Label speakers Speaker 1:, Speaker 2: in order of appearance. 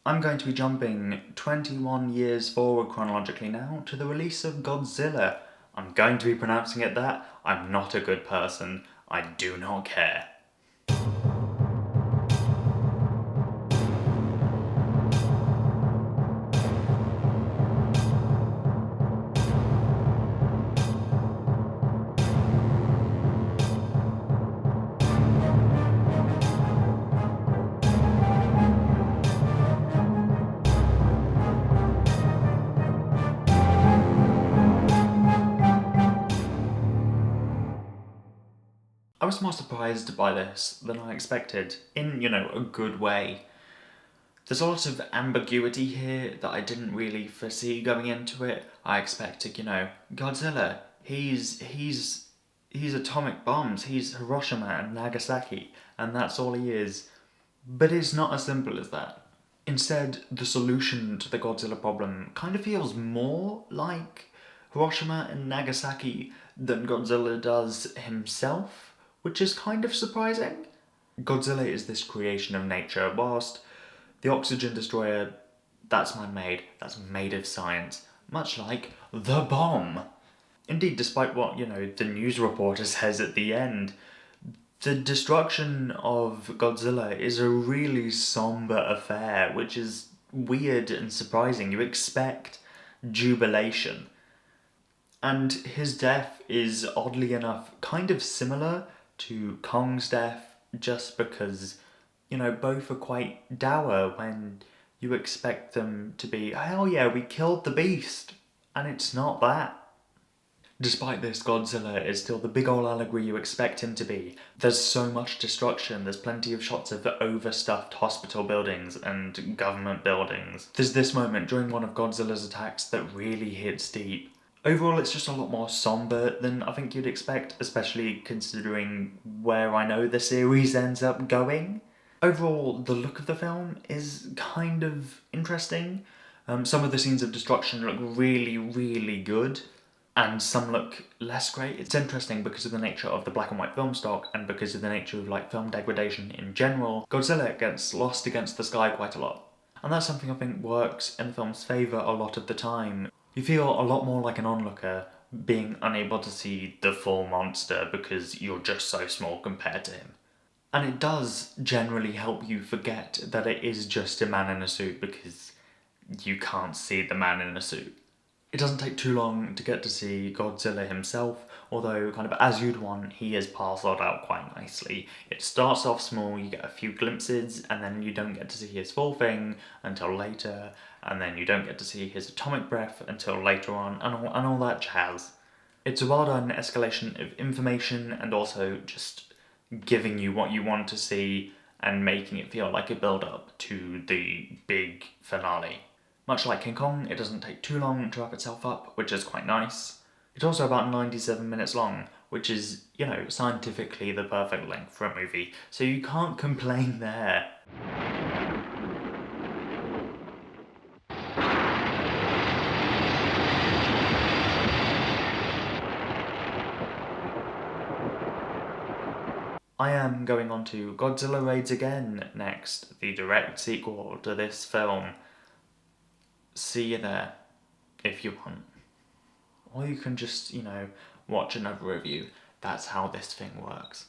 Speaker 1: I'm going to be jumping 21 years forward chronologically now to the release of Godzilla. I'm going to be pronouncing it that. I'm not a good person. I do not care. I was more surprised by this than I expected, in, a good way. There's a lot of ambiguity here that I didn't really foresee going into it. I expected, Godzilla, he's atomic bombs, he's Hiroshima and Nagasaki, and that's all he is. But it's not as simple as that. Instead, the solution to the Godzilla problem kind of feels more like Hiroshima and Nagasaki than Godzilla does himself, which is kind of surprising. Godzilla is this creation of nature, whilst the oxygen destroyer, that's man-made, that's made of science, much like the bomb. Indeed, despite what, the news reporter says at the end, the destruction of Godzilla is a really somber affair, which is weird and surprising. You expect jubilation. And his death is, oddly enough, kind of similar to Kong's death, just because, both are quite dour when you expect them to be, hell yeah, we killed the beast, and it's not that. Despite this, Godzilla is still the big ol' allegory you expect him to be. There's so much destruction, there's plenty of shots of overstuffed hospital buildings and government buildings. There's this moment during one of Godzilla's attacks that really hits deep. Overall, it's just a lot more somber than I think you'd expect, especially considering where I know the series ends up going. Overall, the look of the film is kind of interesting. Some of the scenes of destruction look really, really good, and some look less great. It's interesting because of the nature of the black and white film stock, and because of the nature of film degradation in general. Godzilla gets lost against the sky quite a lot. And that's something I think works in the film's favour a lot of the time. You feel a lot more like an onlooker, being unable to see the full monster because you're just so small compared to him. And it does generally help you forget that it is just a man in a suit because you can't see the man in a suit. It doesn't take too long to get to see Godzilla himself, although kind of as you'd want, he is parcelled out quite nicely. It starts off small, you get a few glimpses, and then you don't get to see his full thing until later, and then you don't get to see his atomic breath until later on, and all that jazz. It's a well done escalation of information and also just giving you what you want to see and making it feel like a build-up to the big finale. Much like King Kong, it doesn't take too long to wrap itself up, which is quite nice. It's also about 97 minutes long, which is, scientifically the perfect length for a movie, so you can't complain there. I am going on to Godzilla Raids Again next, the direct sequel to this film. See you there, if you want. Or you can just, watch another review. That's how this thing works.